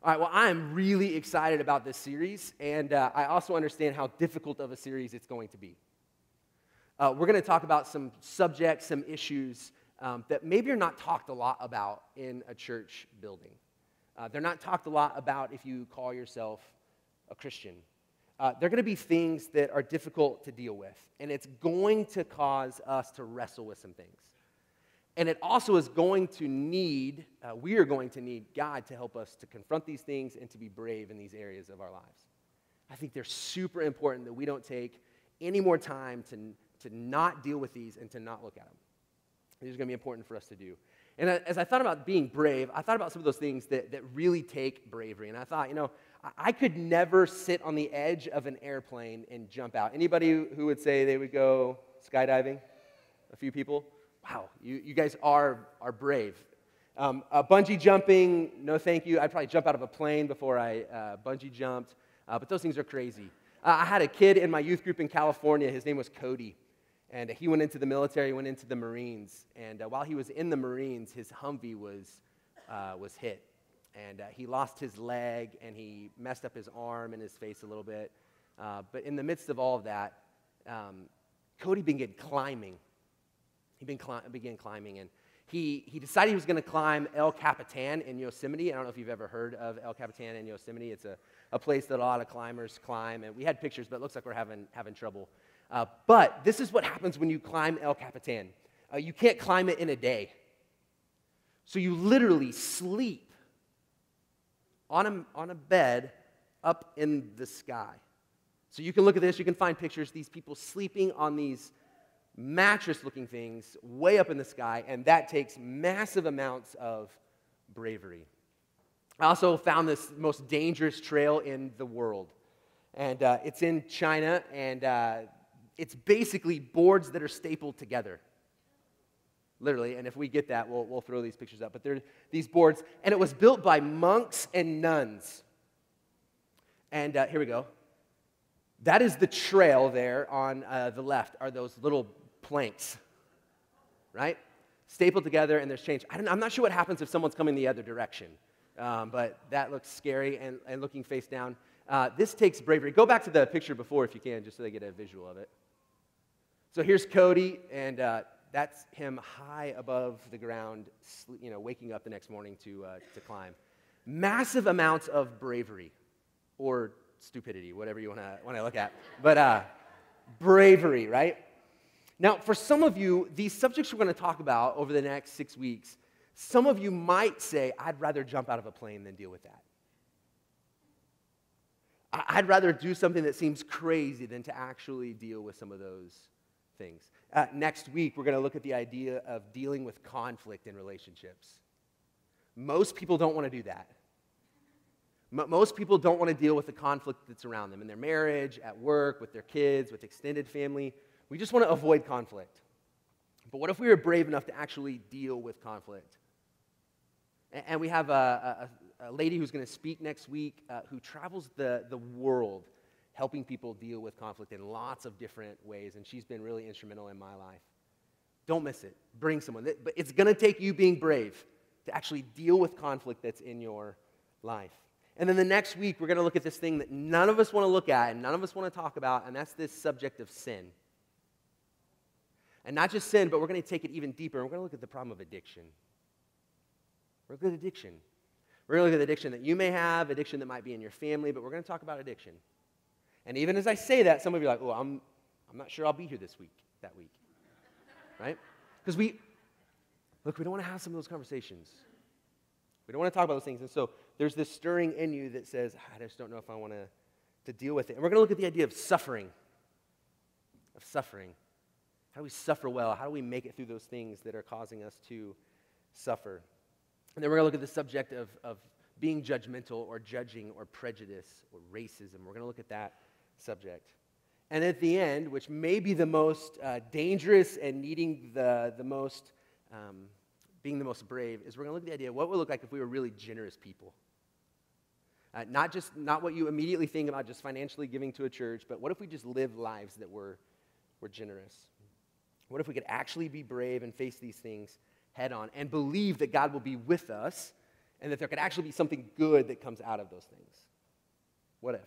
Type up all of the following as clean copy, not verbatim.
All right, well, I am really excited about this series, and I also understand how difficult of a series it's going to be. We're going to talk about some subjects, some issues that maybe are not talked a lot about in a church building. They're not talked a lot about if you call yourself a Christian. They're going to be things that are difficult to deal with, and it's going to cause us to wrestle with some things. And it also is going to need, we are going to need God to help us to confront these things and to be brave in these areas of our lives. I think they're super important that we don't take any more time to not deal with these and to not look at them. These are going to be important for us to do. And as I thought about being brave, I thought about some of those things that really take bravery. And I thought, I could never sit on the edge of an airplane and jump out. Anybody who would say they would go skydiving? A few people? Wow, you guys are brave. Bungee jumping, no thank you. I'd probably jump out of a plane before I bungee jumped. But those things are crazy. I had a kid in my youth group in California. His name was Cody. And he went into the military, went into the Marines. And while he was in the Marines, his Humvee was hit. And he lost his leg, and he messed up his arm and his face a little bit. But in the midst of all of that, Cody began climbing. He began climbing, and he decided he was going to climb El Capitan in Yosemite. I don't know if you've ever heard of El Capitan in Yosemite. It's a place that a lot of climbers climb, and we had pictures, but it looks like we're having trouble. But this is what happens when you climb El Capitan. You can't climb it in a day. So you literally sleep on a bed up in the sky. So you can look at this, you can find pictures, these people sleeping on these mattress-looking things way up in the sky, and that takes massive amounts of bravery. I also found this most dangerous trail in the world, and it's in China, and it's basically boards that are stapled together, literally, and if we get that, we'll throw these pictures up, but they're these boards, and it was built by monks and nuns, and here we go. That is the trail there on the left, are those little planks, right? Stapled together, and there's change. I'm not sure what happens if someone's coming the other direction, but that looks scary, and looking face down. This takes bravery. Go back to the picture before if you can, just so they get a visual of it. So here's Cody, and that's him high above the ground, waking up the next morning to climb. Massive amounts of bravery, or stupidity, whatever you want to look at. But bravery, right? Now, for some of you, these subjects we're going to talk about over the next 6 weeks, some of you might say, I'd rather jump out of a plane than deal with that. I'd rather do something that seems crazy than to actually deal with some of those things. Next week, we're going to look at the idea of dealing with conflict in relationships. Most people don't want to do that. Most people don't want to deal with the conflict that's around them in their marriage, at work, with their kids, with extended family. We just want to avoid conflict. But what if we were brave enough to actually deal with conflict? And we have a lady who's going to speak next week who travels the world helping people deal with conflict in lots of different ways, and she's been really instrumental in my life. Don't miss it. Bring someone. But it's going to take you being brave to actually deal with conflict that's in your life. And then the next week, we're going to look at this thing that none of us want to look at and none of us want to talk about, and that's this subject of sin. And not just sin, but we're going to take it even deeper. We're going to look at the problem of addiction. We're going to look at addiction. We're going to look at addiction that you may have, addiction that might be in your family, but we're going to talk about addiction. And even as I say that, some of you are like, oh, I'm not sure I'll be here that week. Right? Because we don't want to have some of those conversations. We don't want to talk about those things. And so there's this stirring in you that says, I just don't know if I want to deal with it. And we're going to look at the idea of suffering. How do we suffer well? How do we make it through those things that are causing us to suffer? And then we're going to look at the subject of being judgmental or judging or prejudice or racism. We're going to look at that subject. And at the end, which may be the most dangerous and needing the most, being the most brave, is we're going to look at the idea of what it would look like if we were really generous people. Not what you immediately think about just financially giving to a church, but what if we just live lives that were generous? What if we could actually be brave and face these things head on and believe that God will be with us and that there could actually be something good that comes out of those things. What if?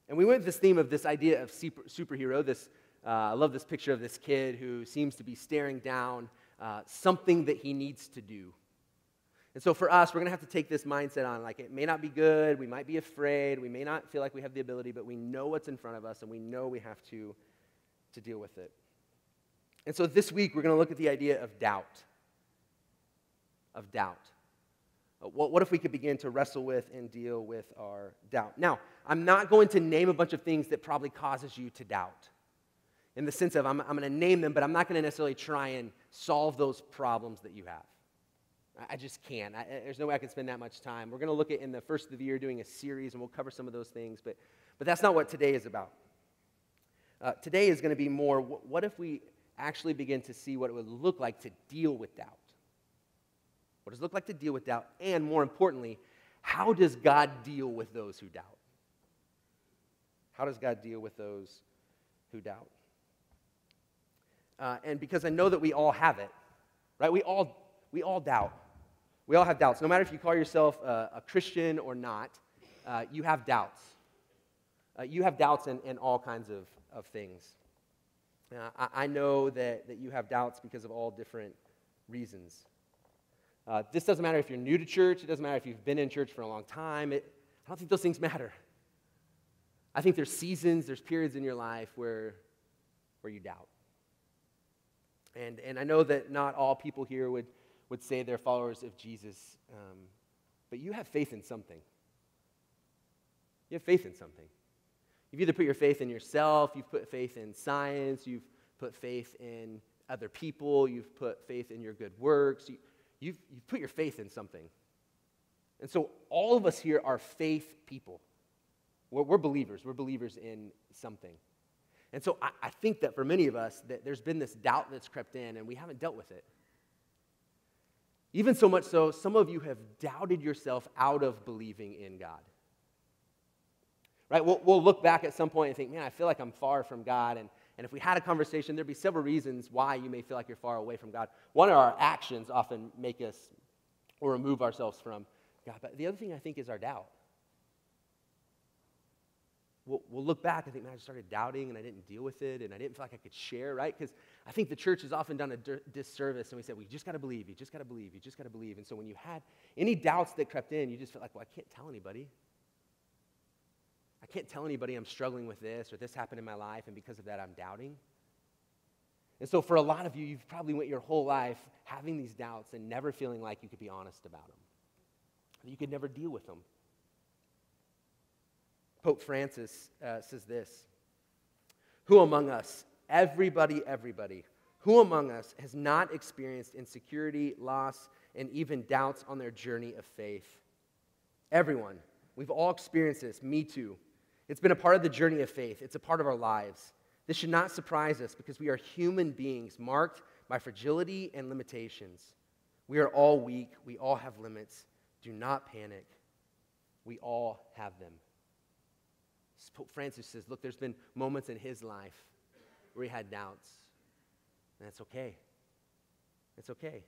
And we went with this theme of this idea of superhero. I love this picture of this kid who seems to be staring down something that he needs to do. And so for us, we're going to have to take this mindset on, like, it may not be good, we might be afraid, we may not feel like we have the ability, but we know what's in front of us, and we know we have to deal with it. And so this week, we're going to look at the idea of doubt. What if we could begin to wrestle with and deal with our doubt? Now, I'm not going to name a bunch of things that probably causes you to doubt. In the sense of, I'm going to name them, but I'm not going to necessarily try and solve those problems that you have. I just can't. There's no way I can spend that much time. We're going to look at, in the first of the year, doing a series, and we'll cover some of those things, but that's not what today is about. Today is going to be more, what if we actually begin to see what it would look like to deal with doubt? What does it look like to deal with doubt? And more importantly, how does God deal with those who doubt? How does God deal with those who doubt? And because I know that we all have it, right? We all doubt. We all have doubts. No matter if you call yourself a Christian or not, you have doubts. You have doubts in all kinds of things. I know that you have doubts because of all different reasons. This doesn't matter if you're new to church. It doesn't matter if you've been in church for a long time. I don't think those things matter. I think there's seasons, there's periods in your life where you doubt. And I know that not all people here would say they're followers of Jesus, but you have faith in something. You have faith in something. You've either put your faith in yourself, you've put faith in science, you've put faith in other people, you've put faith in your good works, you've put your faith in something. And so all of us here are faith people. We're believers. We're believers in something. And so I think that for many of us, that there's been this doubt that's crept in, and we haven't dealt with it. Even so much so, some of you have doubted yourself out of believing in God. Right? We'll look back at some point and think, man, I feel like I'm far from God. And if we had a conversation, there'd be several reasons why you may feel like you're far away from God. One of our actions often make us or remove ourselves from God. But the other thing I think is our doubt. We'll look back and think, man, I started doubting and I didn't deal with it and I didn't feel like I could share, right? Because I think the church has often done a disservice and we said, well, you just got to believe, you just got to believe, you just got to believe. And so when you had any doubts that crept in, you just felt like, well, I can't tell anybody. I can't tell anybody I'm struggling with this or this happened in my life, and because of that, I'm doubting. And so for a lot of you, you've probably went your whole life having these doubts and never feeling like you could be honest about them. You could never deal with them. Pope Francis says this: who among us, everybody, who among us has not experienced insecurity, loss, and even doubts on their journey of faith? Everyone. We've all experienced this, me too. It's been a part of the journey of faith. It's a part of our lives. This should not surprise us because we are human beings marked by fragility and limitations. We are all weak. We all have limits. Do not panic. We all have them. Pope Francis says, look, there's been moments in his life where he had doubts, and that's okay. It's okay.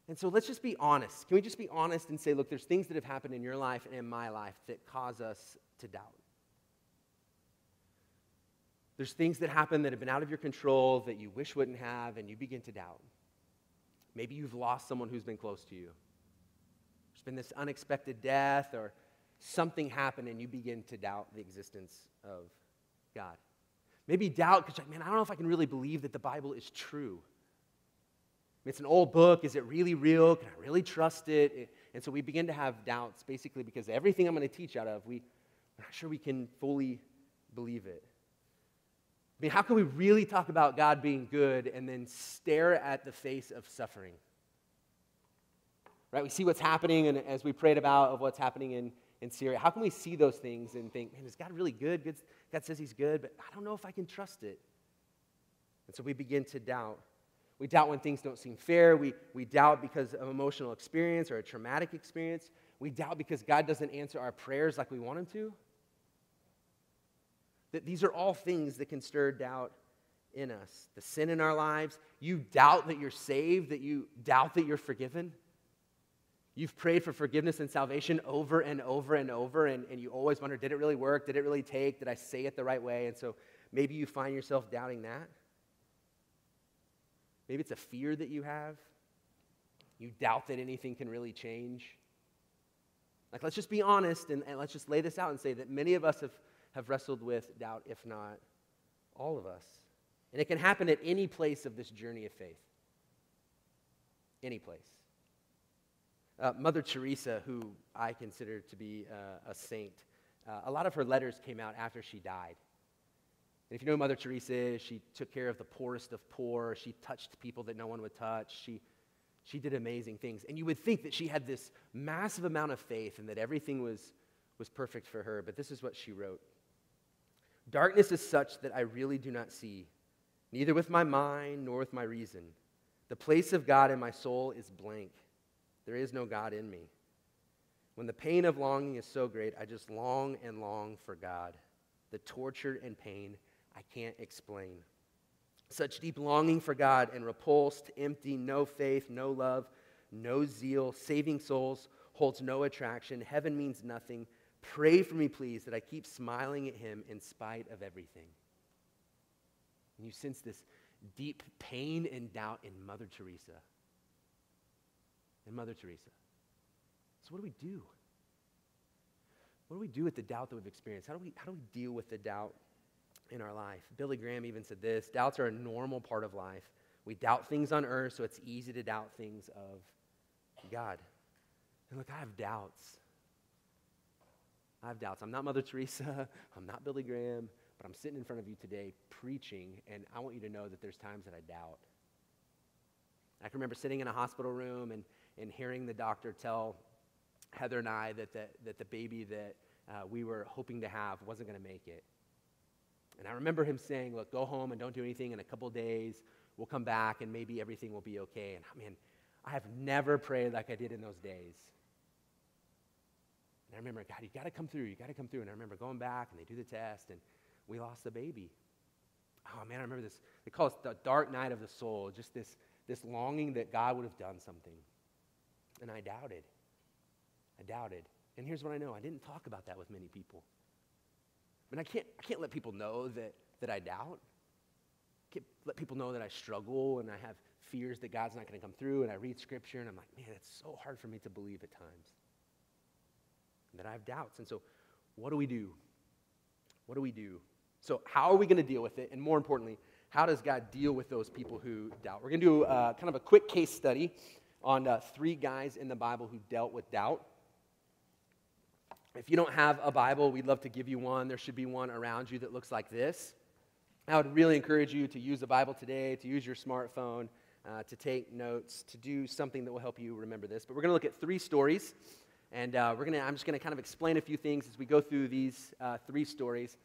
And so let's just be honest. Can we just be honest and say, look, there's things that have happened in your life and in my life that cause us to doubt. There's things that happen that have been out of your control that you wish wouldn't have, and you begin to doubt. Maybe you've lost someone who's been close to you. There's been this unexpected death, or something happened and you begin to doubt the existence of God. Maybe doubt because, man, I don't know if I can really believe that the Bible is true. It's an old book. Is it really real? Can I really trust it? And so we begin to have doubts, basically, because everything I'm going to teach out of, we're not sure we can fully believe it. I mean, how can we really talk about God being good and then stare at the face of suffering? Right? We see what's happening, and as we prayed about of what's happening in Syria, how can we see those things and think, man, is God really good? God says he's good, but I don't know if I can trust it. And so we begin to doubt. We doubt when things don't seem fair. We doubt because of emotional experience or a traumatic experience. We doubt because God doesn't answer our prayers like we want him to. That these are all things that can stir doubt in us. The sin in our lives, you doubt that you're saved, that you doubt that you're forgiven. You've prayed for forgiveness and salvation over and over and over, and you always wonder, did it really work? Did it really take? Did I say it the right way? And so maybe you find yourself doubting that. Maybe it's a fear that you have. You doubt that anything can really change. Like, let's just be honest and let's just lay this out and say that many of us have wrestled with doubt, if not all of us. And it can happen at any place of this journey of faith. Any place. Mother Teresa, who I consider to be a saint, a lot of her letters came out after she died. And if you know who Mother Teresa is, she took care of the poorest of poor. She touched people that no one would touch. She did amazing things. And you would think that she had this massive amount of faith and that everything was perfect for her. But this is what she wrote. Darkness is such that I really do not see, neither with my mind nor with my reason. The place of God in my soul is blank. There is no God in me. When the pain of longing is so great, I just long and long for God. The torture and pain I can't explain. Such deep longing for God and repulsed, empty, no faith, no love, no zeal, saving souls holds no attraction. Heaven means nothing. Pray for me, please, that I keep smiling at him in spite of everything. And you sense this deep pain and doubt in Mother Teresa. So what do we do? What do we do with the doubt that we've experienced? How do we deal with the doubt in our life? Billy Graham even said this: doubts are a normal part of life. We doubt things on earth, so it's easy to doubt things of God. And look, I have doubts. I'm not Mother Teresa. I'm not Billy Graham. But I'm sitting in front of you today preaching, and I want you to know that there's times that I doubt. I can remember sitting in a hospital room and hearing the doctor tell Heather and I that the baby that we were hoping to have wasn't going to make it. And I remember him saying, look, go home and don't do anything. In a couple days, we'll come back and maybe everything will be okay. And man, I have never prayed like I did in those days. And I remember, God, you got to come through. And I remember going back and they do the test and we lost the baby. Oh man, I remember this. They call it the dark night of the soul, just this longing that God would have done something. And I doubted. And here's what I know. I didn't talk about that with many people. I mean, I can't let people know that I doubt. I can't let people know that I struggle and I have fears that God's not going to come through, and I read Scripture and I'm like, man, it's so hard for me to believe at times. And that I have doubts. And so what do we do? So how are we going to deal with it? And more importantly, how does God deal with those people who doubt? We're going to do kind of a quick case study on 3 guys in the Bible who dealt with doubt. If you don't have a Bible, we'd love to give you one. There should be one around you that looks like this. I would really encourage you to use a Bible today, to use your smartphone, to take notes, to do something that will help you remember this. But we're going to look at 3 stories, and I'm just going to kind of explain a few things as we go through these 3 stories.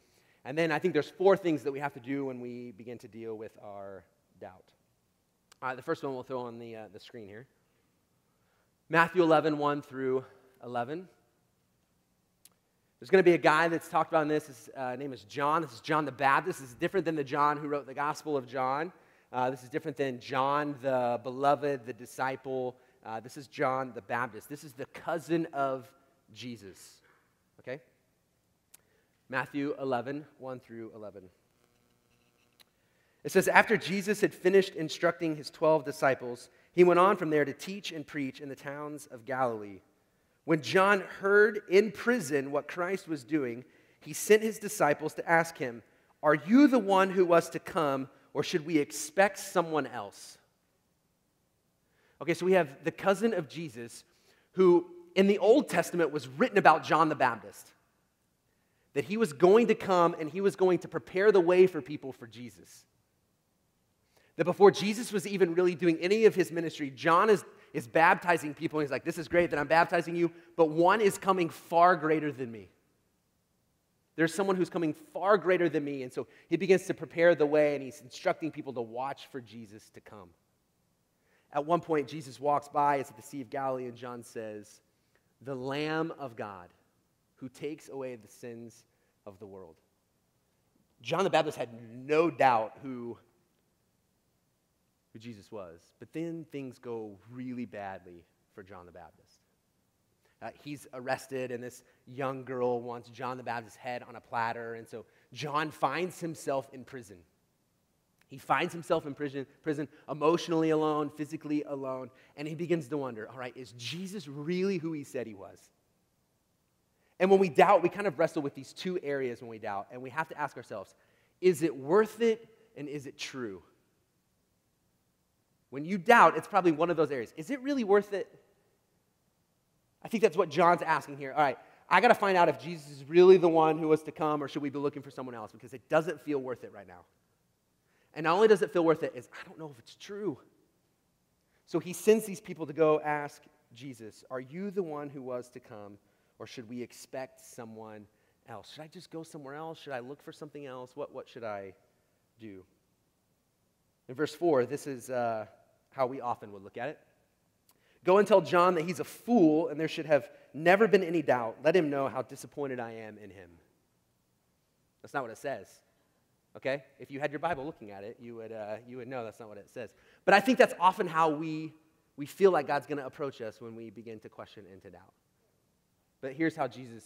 And then I think there's 4 things that we have to do when we begin to deal with our doubt. All right, the first one we'll throw on the screen here. Matthew 11, 1 through 11. There's going to be a guy that's talked about in this. His name is John. This is John the Baptist. This is different than the John who wrote the Gospel of John. This is different than John the beloved, the disciple. This is John the Baptist. This is the cousin of Jesus. Okay? Matthew 11, 1 through 11. It says, after Jesus had finished instructing his 12 disciples, he went on from there to teach and preach in the towns of Galilee. When John heard in prison what Christ was doing, he sent his disciples to ask him, are you the one who was to come, or should we expect someone else? Okay, so we have the cousin of Jesus, who in the Old Testament was written about John the Baptist. That he was going to come and he was going to prepare the way for people for Jesus. That before Jesus was even really doing any of his ministry, John is baptizing people, and he's like, this is great that I'm baptizing you, but one is coming far greater than me. There's someone who's coming far greater than me, and so he begins to prepare the way, and he's instructing people to watch for Jesus to come. At one point, Jesus walks by, it's at the Sea of Galilee, and John says, the Lamb of God who takes away the sins of the world. John the Baptist had no doubt who Jesus was. But then things go really badly for John the Baptist. He's arrested, and this young girl wants John the Baptist's head on a platter, and so John finds himself in prison. He finds himself in prison, emotionally alone, physically alone, and he begins to wonder, all right, is Jesus really who he said he was? And when we doubt, we kind of wrestle with these two areas when we doubt, and we have to ask ourselves, is it worth it and is it true? When you doubt, it's probably one of those areas. Is it really worth it? I think that's what John's asking here. All right, I got to find out if Jesus is really the one who was to come, or should we be looking for someone else? Because it doesn't feel worth it right now. And not only does it feel worth it, is I don't know if it's true. So he sends these people to go ask Jesus, are you the one who was to come, or should we expect someone else? Should I just go somewhere else? Should I look for something else? What should I do? In verse 4, this is how we often would look at it. Go and tell John that he's a fool and there should have never been any doubt. Let him know how disappointed I am in him. That's not what it says. Okay? If you had your Bible looking at it, you would know that's not what it says. But I think that's often how we feel like God's going to approach us when we begin to question and to doubt. But here's how Jesus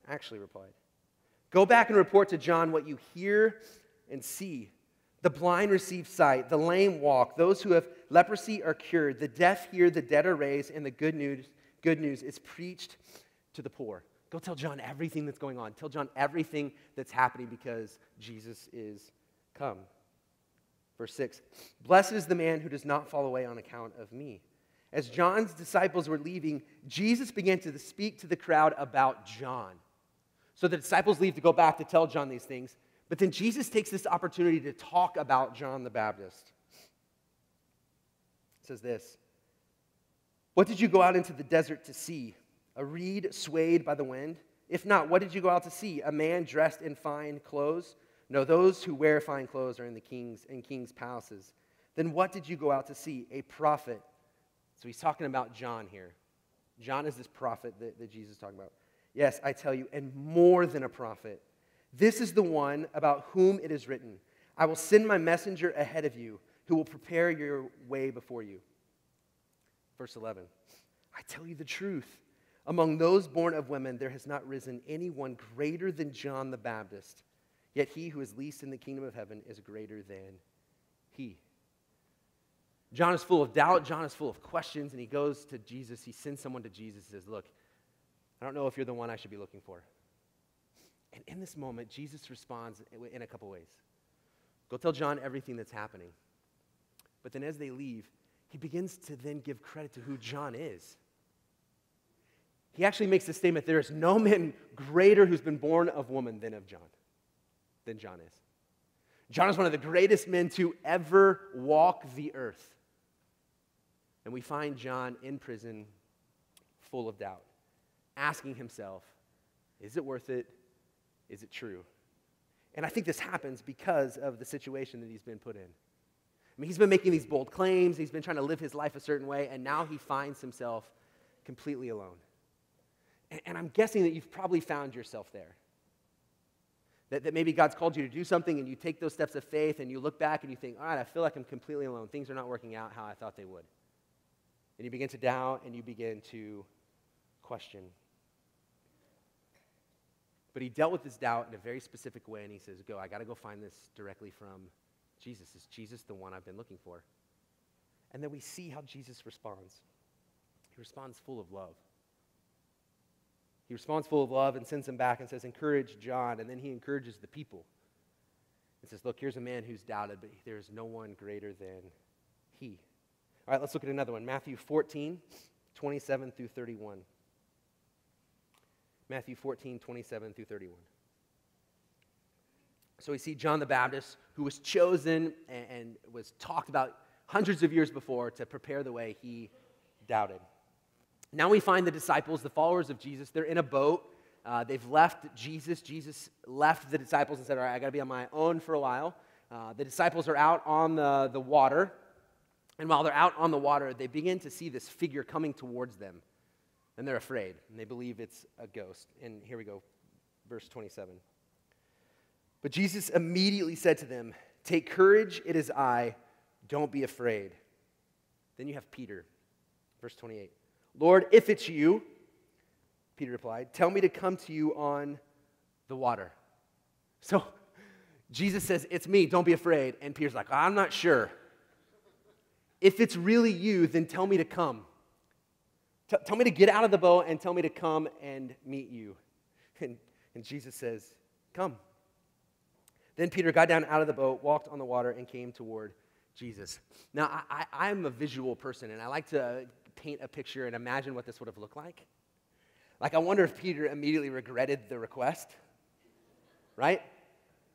actually replied. Go back and report to John what you hear and see. The blind receive sight, the lame walk, those who have leprosy are cured, the deaf hear, the dead are raised, and the good news is preached to the poor. Go tell John everything that's going on. Tell John everything that's happening because Jesus is come. Verse 6, blessed is the man who does not fall away on account of me. As John's disciples were leaving, Jesus began to speak to the crowd about John. So the disciples leave to go back to tell John these things. But then Jesus takes this opportunity to talk about John the Baptist. It says this, what did you go out into the desert to see? A reed swayed by the wind? If not, what did you go out to see? A man dressed in fine clothes? No, those who wear fine clothes are in king's palaces. Then what did you go out to see? A prophet. So he's talking about John here. John is this prophet that Jesus is talking about. Yes, I tell you, and more than a prophet. This is the one about whom it is written, I will send my messenger ahead of you, who will prepare your way before you. Verse 11, I tell you the truth. Among those born of women, there has not risen anyone greater than John the Baptist. Yet he who is least in the kingdom of heaven is greater than he. John is full of doubt. John is full of questions. And he goes to Jesus. He sends someone to Jesus and says, look, I don't know if you're the one I should be looking for. And in this moment, Jesus responds in a couple ways. Go tell John everything that's happening. But then as they leave, he begins to then give credit to who John is. He actually makes the statement, there is no man greater who's been born of woman than John is. John is one of the greatest men to ever walk the earth. And we find John in prison, full of doubt, asking himself, is it worth it? Is it true? And I think this happens because of the situation that he's been put in. I mean, he's been making these bold claims, he's been trying to live his life a certain way, and now he finds himself completely alone. And I'm guessing that you've probably found yourself there. That maybe God's called you to do something, and you take those steps of faith, and you look back and you think, all right, I feel like I'm completely alone. Things are not working out how I thought they would. And you begin to doubt, and you begin to question. But he dealt with this doubt in a very specific way, and he says, I got to go find this directly from Jesus. Is Jesus the one I've been looking for? And then we see how Jesus responds. He responds full of love. He responds full of love and sends him back and says, encourage John, and then he encourages the people. And says, look, here's a man who's doubted, but there is no one greater than he. All right, let's look at another one. Matthew 14, 27 through 31. Matthew 14, 27 through 31. So we see John the Baptist, who was chosen and was talked about hundreds of years before to prepare the way. He doubted. Now we find the disciples, the followers of Jesus, they're in a boat. They've left Jesus. Jesus left the disciples and said, all right, I got to be on my own for a while. The disciples are out on the water. And while they're out on the water, they begin to see this figure coming towards them. And they're afraid, and they believe it's a ghost. And here we go, verse 27. But Jesus immediately said to them, take courage, it is I, don't be afraid. Then you have Peter, verse 28. Lord, if it's you, Peter replied, "Tell me to come to you on the water." So Jesus says, "It's me, don't be afraid." And Peter's like, "I'm not sure. If it's really you, then tell me to come. Tell me to get out of the boat and tell me to come and meet you." And Jesus says, "Come." Then Peter got down out of the boat, walked on the water, and came toward Jesus. Now, I'm a visual person, and I like to paint a picture and imagine what this would have looked like. Like, I wonder if Peter immediately regretted the request, right?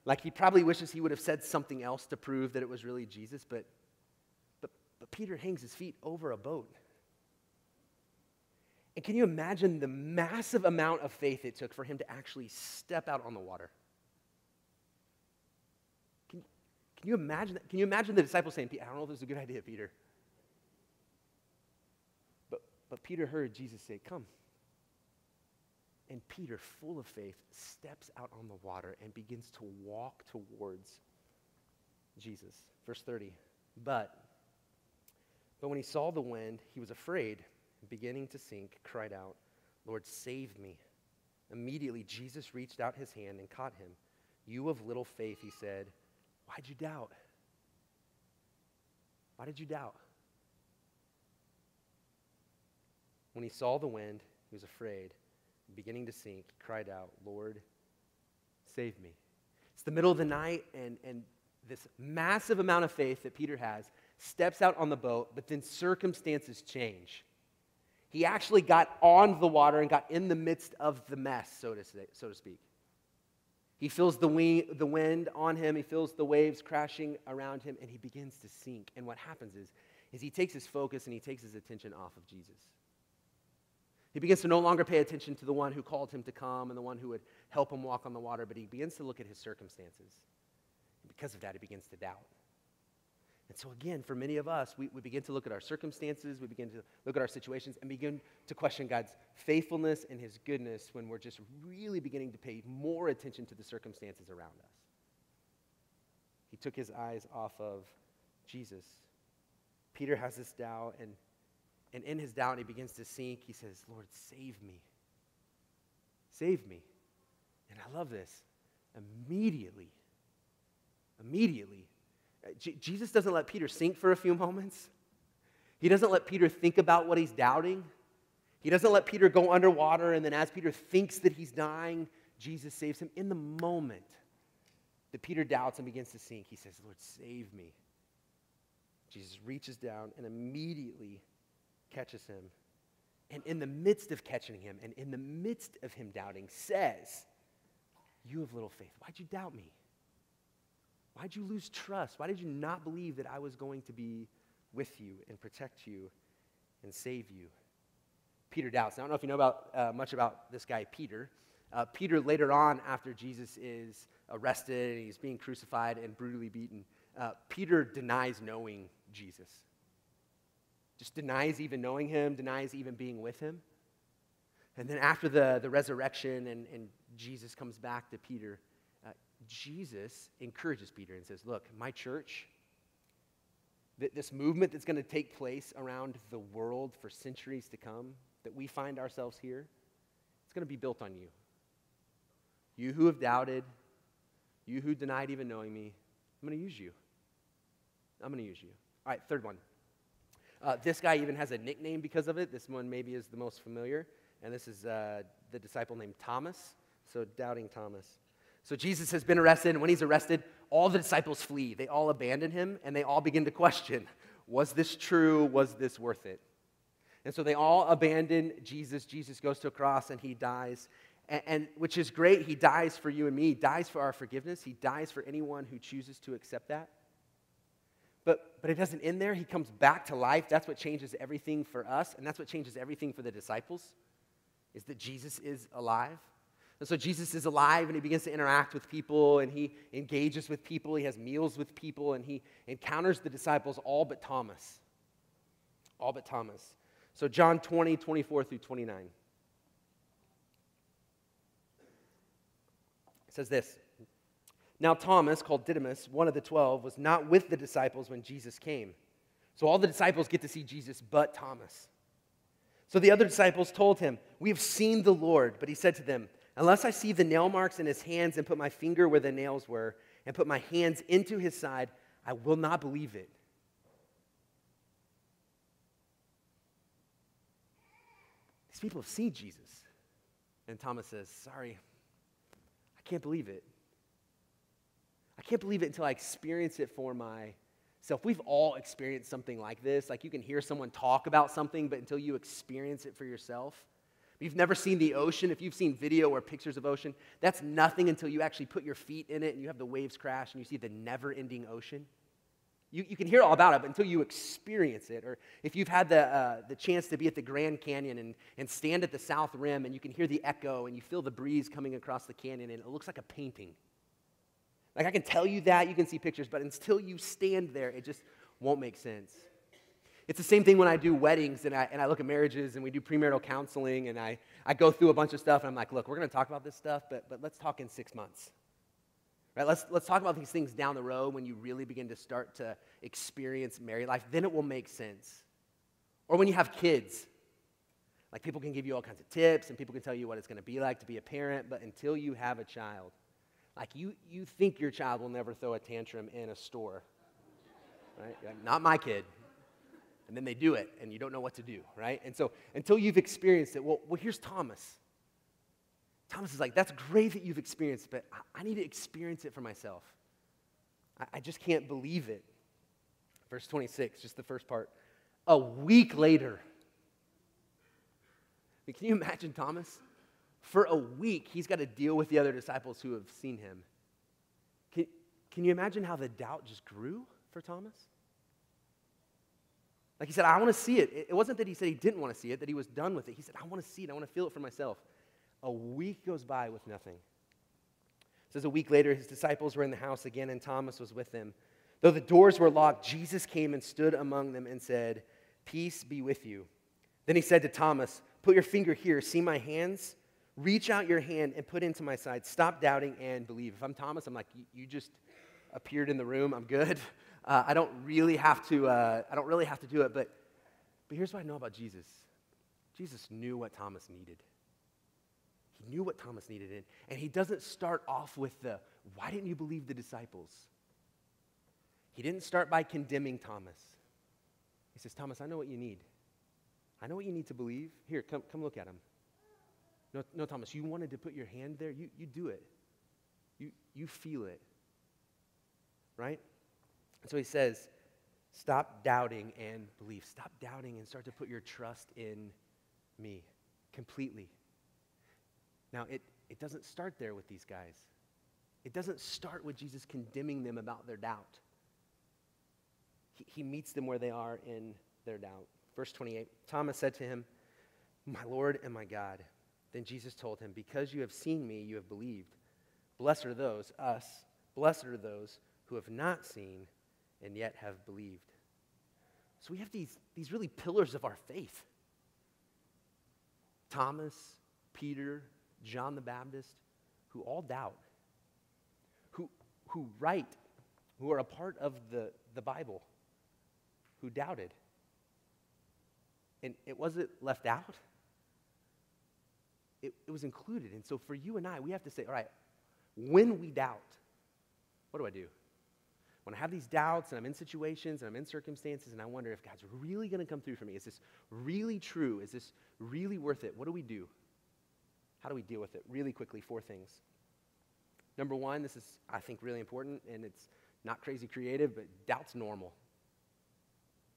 Like, he probably wishes he would have said something else to prove that it was really Jesus, but Peter hangs his feet over a boat. And can you imagine the massive amount of faith it took for him to actually step out on the water? Can you imagine that? Can you imagine the disciples saying, "I don't know if this is a good idea, Peter." But Peter heard Jesus say, "Come." And Peter, full of faith, steps out on the water and begins to walk towards Jesus. Verse 30. But when he saw the wind, he was afraid, and beginning to sink, cried out, "Lord, save me." Immediately, Jesus reached out his hand and caught him. "You of little faith," he said, "why'd you doubt?" Why did you doubt? When he saw the wind, he was afraid, and beginning to sink, cried out, "Lord, save me." It's the middle of the night, and this massive amount of faith that Peter has steps out on the boat, but then circumstances change. He actually got on the water and got in the midst of the mess, so to speak. He feels the wind on him. He feels the waves crashing around him, and he begins to sink. And what happens is he takes his focus and he takes his attention off of Jesus. He begins to no longer pay attention to the one who called him to come and the one who would help him walk on the water, but he begins to look at his circumstances. And because of that, he begins to doubt. And so again, for many of us, we begin to look at our circumstances, we begin to look at our situations, and begin to question God's faithfulness and his goodness when we're just really beginning to pay more attention to the circumstances around us. He took his eyes off of Jesus. Peter has this doubt, and in his doubt, he begins to sink. He says, "Lord, save me. Save me." And I love this. Immediately, Jesus doesn't let Peter sink for a few moments. He doesn't let Peter think about what he's doubting. He doesn't let Peter go underwater, and then as Peter thinks that he's dying, Jesus saves him. In the moment that Peter doubts and begins to sink, he says, "Lord, save me." Jesus reaches down and immediately catches him. And in the midst of catching him, and in the midst of him doubting, says, "You have little faith. Why'd you doubt me? Why'd you lose trust? Why did you not believe that I was going to be with you and protect you and save you?" Peter doubts. Now, I don't know if you know much about this guy, Peter. Peter, later on, after Jesus is arrested and he's being crucified and brutally beaten, Peter denies knowing Jesus. Just denies even knowing him, denies even being with him. And then after the resurrection and Jesus comes back to Peter, Jesus encourages Peter and says, "Look, my church, this movement that's going to take place around the world for centuries to come, that we find ourselves here, it's going to be built on you. You who have doubted, you who denied even knowing me, I'm going to use you. I'm going to use you." All right, third one. This guy even has a nickname because of it. This one maybe is the most familiar, and this is the disciple named Thomas, so Doubting Thomas. So Jesus has been arrested, and when he's arrested, all the disciples flee. They all abandon him, and they all begin to question, was this true? Was this worth it? And so they all abandon Jesus. Jesus goes to a cross, and he dies, and which is great. He dies for you and me. He dies for our forgiveness. He dies for anyone who chooses to accept that. But it doesn't end there. He comes back to life. That's what changes everything for us, and that's what changes everything for the disciples, is that Jesus is alive. And so Jesus is alive, and he begins to interact with people, and he engages with people. He has meals with people, and he encounters the disciples, all but Thomas. All but Thomas. So John 20, 24 through 29. It says this. "Now Thomas, called Didymus, one of the 12, was not with the disciples when Jesus came. So all the disciples get to see Jesus but Thomas. So the other disciples told him, "We have seen the Lord." But he said to them, "Unless I see the nail marks in his hands and put my finger where the nails were and put my hands into his side, I will not believe it." These people have seen Jesus. And Thomas says, "Sorry, I can't believe it. I can't believe it until I experience it for myself." We've all experienced something like this. Like you can hear someone talk about something, but until you experience it for yourself. If you've never seen the ocean, if you've seen video or pictures of ocean, that's nothing until you actually put your feet in it and you have the waves crash and you see the never-ending ocean. You can hear all about it, but until you experience it, or if you've had the chance to be at the Grand Canyon and stand at the South Rim and you can hear the echo and you feel the breeze coming across the canyon and it looks like a painting. Like I can tell you that, you can see pictures, but until you stand there, it just won't make sense. It's the same thing when I do weddings and I look at marriages and we do premarital counseling and I go through a bunch of stuff and I'm like, look, we're going to talk about this stuff, but let's talk in 6 months. Right? Let's talk about these things down the road when you really begin to start to experience married life. Then it will make sense. Or when you have kids. Like people can give you all kinds of tips and people can tell you what it's going to be like to be a parent, but until you have a child, like you think your child will never throw a tantrum in a store. Right? Like, not my kid. And then they do it and you don't know what to do, right? And so until you've experienced it, well here's Thomas. Thomas is like, that's great that you've experienced it, but I need to experience it for myself. I just can't believe it. Verse 26, just the first part. A week later. I mean, can you imagine Thomas? For a week, he's got to deal with the other disciples who have seen him. Can you imagine how the doubt just grew for Thomas? Like he said, I want to see it. It wasn't that he said he didn't want to see it, that he was done with it. He said, I want to see it. I want to feel it for myself. A week goes by with nothing. It says a week later, his disciples were in the house again, and Thomas was with them. Though the doors were locked, Jesus came and stood among them and said, "Peace be with you." Then he said to Thomas, "Put your finger here. See my hands? Reach out your hand and put it into my side. Stop doubting and believe." If I'm Thomas, I'm like, you just appeared in the room. I'm good. I don't really have to do it. But here's what I know about Jesus. Jesus knew what Thomas needed. He knew what Thomas needed. And he doesn't start off with why didn't you believe the disciples? He didn't start by condemning Thomas. He says, Thomas, I know what you need. I know what you need to believe. Here, come look at him. No, Thomas, you wanted to put your hand there. You do it. You feel it. Right? And so he says, stop doubting and believe. Stop doubting and start to put your trust in me completely. Now, it doesn't start there with these guys. It doesn't start with Jesus condemning them about their doubt. He meets them where they are in their doubt. Verse 28, Thomas said to him, "My Lord and my God." Then Jesus told him, "Because you have seen me, you have believed. Blessed are those who have not seen and yet have believed." So we have these really pillars of our faith. Thomas, Peter, John the Baptist, who all doubt, who are a part of the Bible, who doubted. And it wasn't left out. It was included. And so for you and I, we have to say, all right, when we doubt, what do? When I have these doubts and I'm in situations and I'm in circumstances and I wonder if God's really going to come through for me, is this really true? Is this really worth it? What do we do? How do we deal with it? Really quickly, 4 things. Number 1, this is, I think, really important, and it's not crazy creative, but doubt's normal.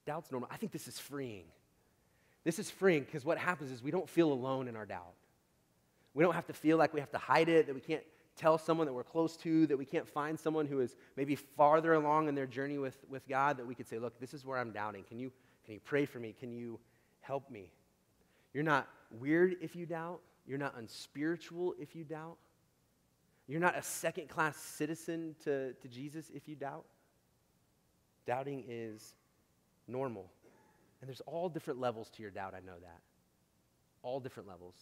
Doubt's normal. I think this is freeing. This is freeing because what happens is we don't feel alone in our doubt. We don't have to feel like we have to hide it, that we can't tell someone that we're close to, that we can't find someone who is maybe farther along in their journey with God, that we could say, look, this is where I'm doubting. Can you pray for me? Can you help me? You're not weird if you doubt. You're not unspiritual if you doubt. You're not a second-class citizen to Jesus if you doubt. Doubting is normal. And there's all different levels to your doubt, I know that. All different levels.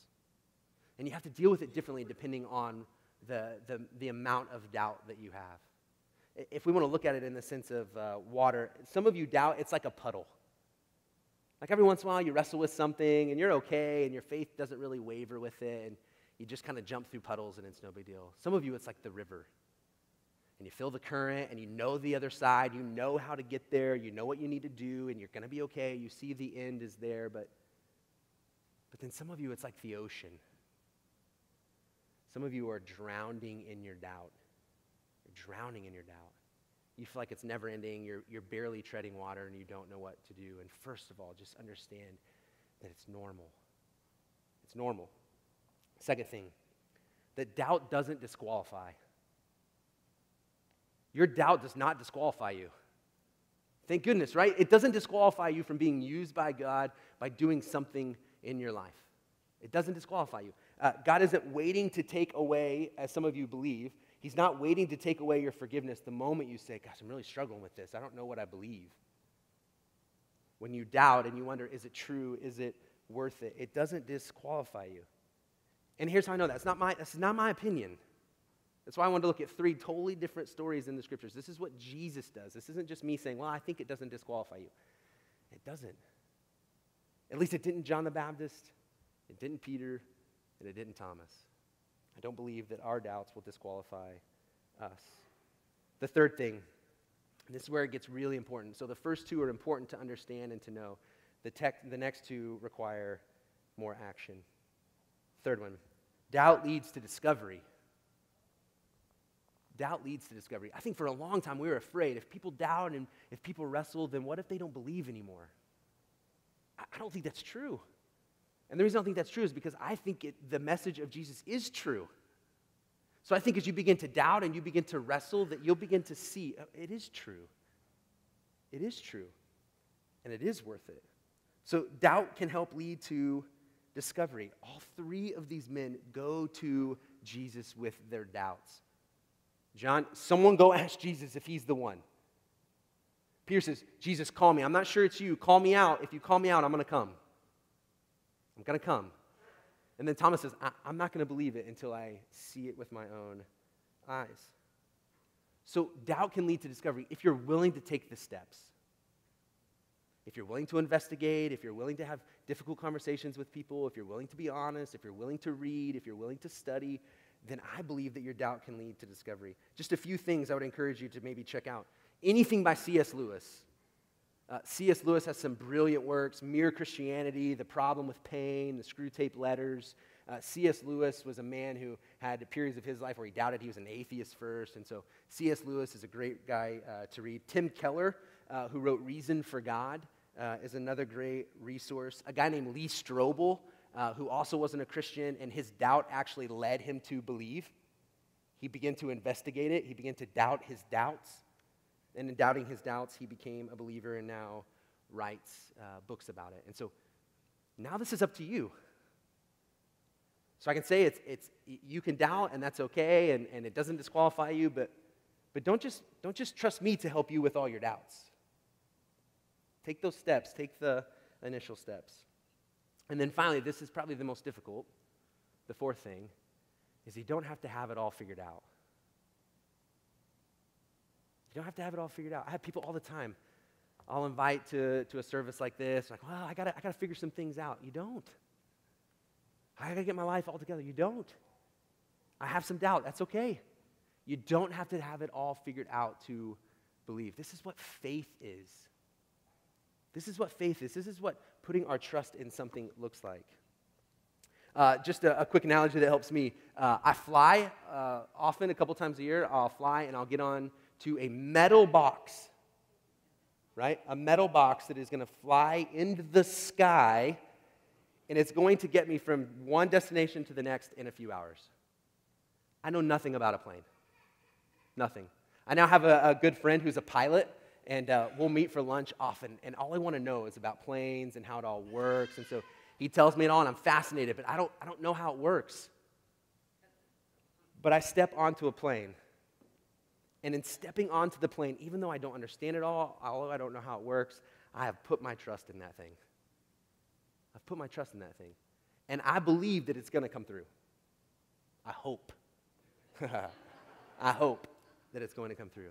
And you have to deal with it differently depending on the amount of doubt that you have. If we want to look at it in the sense of water, some of you doubt it's like a puddle. Like every once in a while you wrestle with something and you're okay and your faith doesn't really waver with it and you just kind of jump through puddles and it's no big deal. Some of you, it's like the river. And you feel the current and you know the other side. You know how to get there. You know what you need to do and you're going to be okay. You see the end is there. But then some of you, it's like the ocean. Some of you are drowning in your doubt. You're drowning in your doubt. You feel like it's never ending. You're barely treading water and you don't know what to do. And first of all, just understand that it's normal. It's normal. Second thing, that doubt doesn't disqualify. Your doubt does not disqualify you. Thank goodness, right? It doesn't disqualify you from being used by God by doing something in your life. It doesn't disqualify you. God isn't waiting to take away, as some of you believe, He's not waiting to take away your forgiveness the moment you say, gosh, I'm really struggling with this. I don't know what I believe. When you doubt and you wonder, is it true? Is it worth it? It doesn't disqualify you. And here's how I know that. That's not my opinion. That's why I wanted to look at 3 totally different stories in the scriptures. This is what Jesus does. This isn't just me saying, well, I think it doesn't disqualify you. It doesn't. At least it didn't John the Baptist, it didn't Peter, and it didn't Thomas. I don't believe that our doubts will disqualify us. The third thing, and this is where it gets really important. So the first 2 are important to understand and to know. The next 2 require more action. Third one, doubt leads to discovery. Doubt leads to discovery. I think for a long time we were afraid if people doubt and if people wrestle, then what if they don't believe anymore? I don't think that's true. And the reason I don't think that's true is because I think the message of Jesus is true. So I think as you begin to doubt and you begin to wrestle, that you'll begin to see it is true. It is true. And it is worth it. So doubt can help lead to discovery. All 3 of these men go to Jesus with their doubts. John, someone go ask Jesus if he's the one. Peter says, Jesus, call me. I'm not sure it's you. Call me out. If you call me out, I'm going to come. I'm going to come. And then Thomas says, I'm not going to believe it until I see it with my own eyes. So doubt can lead to discovery if you're willing to take the steps. If you're willing to investigate, if you're willing to have difficult conversations with people, if you're willing to be honest, if you're willing to read, if you're willing to study, then I believe that your doubt can lead to discovery. Just a few things I would encourage you to maybe check out. Anything by C.S. Lewis. C.S. Lewis has some brilliant works, Mere Christianity, The Problem with Pain, The Screwtape Letters. C.S. Lewis was a man who had periods of his life where he doubted. He was an atheist first, and so C.S. Lewis is a great guy to read. Tim Keller, who wrote Reason for God, is another great resource. A guy named Lee Strobel, who also wasn't a Christian, and his doubt actually led him to believe. He began to investigate it. He began to doubt his doubts. And in doubting his doubts, he became a believer and now writes books about it. And so now this is up to you. So I can say it's you can doubt, and that's okay, and it doesn't disqualify you, but don't just trust me to help you with all your doubts. Take those steps. Take the initial steps. And then finally, this is probably the most difficult. The 4th thing is you don't have to have it all figured out. You don't have to have it all figured out. I have people all the time. I'll invite to a service like this. Like, well, I gotta figure some things out. You don't. I gotta get my life all together. You don't. I have some doubt. That's okay. You don't have to have it all figured out to believe. This is what faith is. This is what faith is. This is what putting our trust in something looks like. Just a quick analogy that helps me. I fly often, a couple times a year. I'll fly and I'll get on to a metal box, right? A metal box that is going to fly into the sky, and it's going to get me from one destination to the next in a few hours. I know nothing about a plane. Nothing. I now have a good friend who's a pilot, and we'll meet for lunch often, and all I want to know is about planes and how it all works, and so he tells me it all, and I'm fascinated, but I don't know how it works. But I step onto a plane. And in stepping onto the plane, even though I don't understand it all, although I don't know how it works, I have put my trust in that thing. I've put my trust in that thing. And I believe that it's going to come through. I hope. I hope that it's going to come through.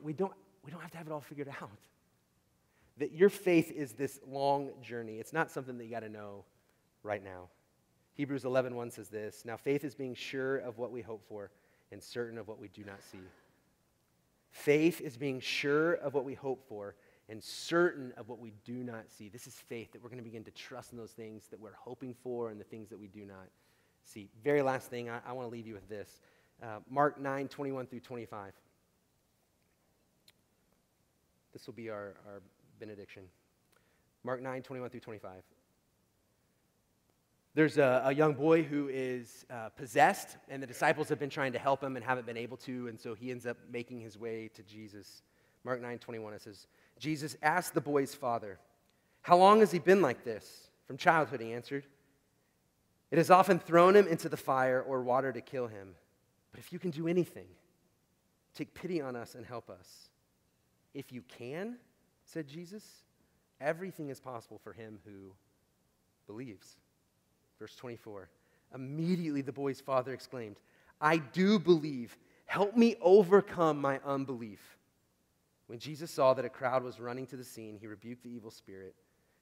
We don't have to have it all figured out. that your faith is this long journey. It's not something that you got to know right now. Hebrews 11:1 says this, "Now faith is being sure of what we hope for and certain of what we do not see." Faith is being sure of what we hope for and certain of what we do not see. This is faith, that we're going to begin to trust in those things that we're hoping for and the things that we do not see. Very last thing, I want to leave you with this. Mark 9:21 through 25. This will be our benediction. Mark 9:21 through 25. There's a young boy who is possessed, and the disciples have been trying to help him and haven't been able to, and so he ends up making his way to Jesus. Mark 9:21, it says, "Jesus asked the boy's father, 'How long has he been like this?' 'From childhood,' he answered. 'It has often thrown him into the fire or water to kill him. But if you can do anything, take pity on us and help us.' 'If you can,' said Jesus, 'everything is possible for him who believes.'" Verse 24, "Immediately the boy's father exclaimed, 'I do believe. Help me overcome my unbelief.' When Jesus saw that a crowd was running to the scene, he rebuked the evil spirit.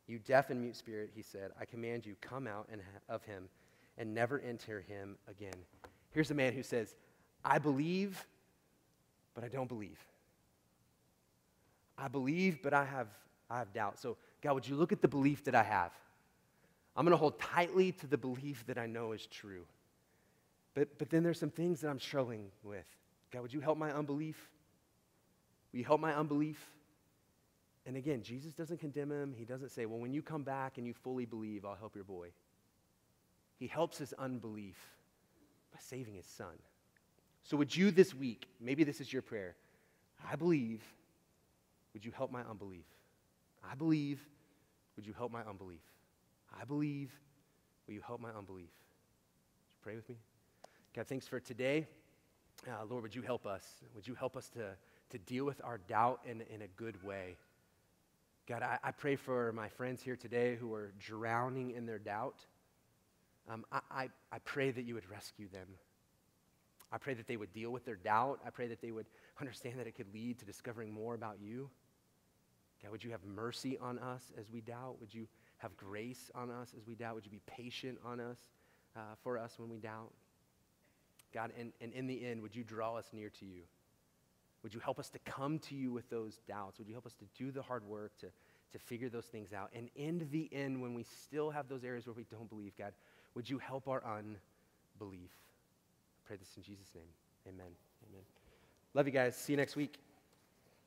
'You deaf and mute spirit,' he said, 'I command you, come out of him and never enter him again.'" Here's a man who says, "I believe, but I don't believe. I believe, but I have doubt. So, God, would you look at the belief that I have? I'm going to hold tightly to the belief that I know is true. But then there's some things that I'm struggling with. God, would you help my unbelief? Will you help my unbelief?" And again, Jesus doesn't condemn him. He doesn't say, "Well, when you come back and you fully believe, I'll help your boy." He helps his unbelief by saving his son. So would you this week, maybe this is your prayer, "I believe, would you help my unbelief? I believe, would you help my unbelief? I believe, will you help my unbelief?" Would you pray with me? God, thanks for today. Lord, would you help us? Would you help us to deal with our doubt in a good way? God, I pray for my friends here today who are drowning in their doubt. I pray that you would rescue them. I pray that they would deal with their doubt. I pray that they would understand that it could lead to discovering more about you. God, would you have mercy on us as we doubt? Would you have grace on us as we doubt? Would you be patient on us, for us when we doubt? God, and in the end, would you draw us near to you? Would you help us to come to you with those doubts? Would you help us to do the hard work to figure those things out? And in the end, when we still have those areas where we don't believe, God, would you help our unbelief? I pray this in Jesus' name. Amen. Amen. Love you guys. See you next week.